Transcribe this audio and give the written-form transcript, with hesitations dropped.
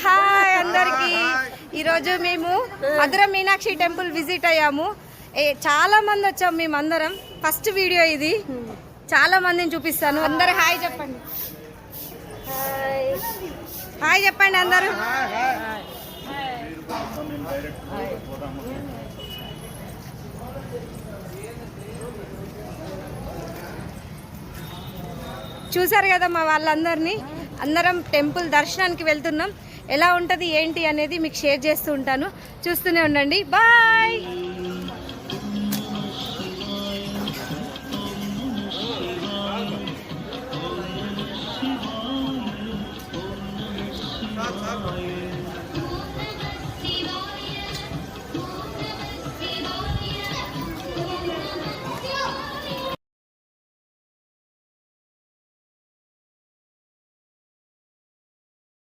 Hi అందరికి. ఈరోజు మేము మధుర మీనాక్షి టెంపుల్ విజిట్ అయ్యాము. చాలా మంది వచ్చాం మేమందరం. ఫస్ట్ వీడియో ఇది. చాలా మందిని చూపిస్తాను. అందరు హాయ్ చెప్పండి. హాయ్ చెప్పండి అందరూ. చూసారు కదా మా వాళ్ళందరినీ. అందరం టెంపుల్ దర్శనానికి వెళ్తున్నాం. ఎలా ఉంటుంది ఏంటి అనేది మీకు షేర్ చేస్తూ ఉంటాను. చూస్తూనే ఉండండి. బాయ్. Stop.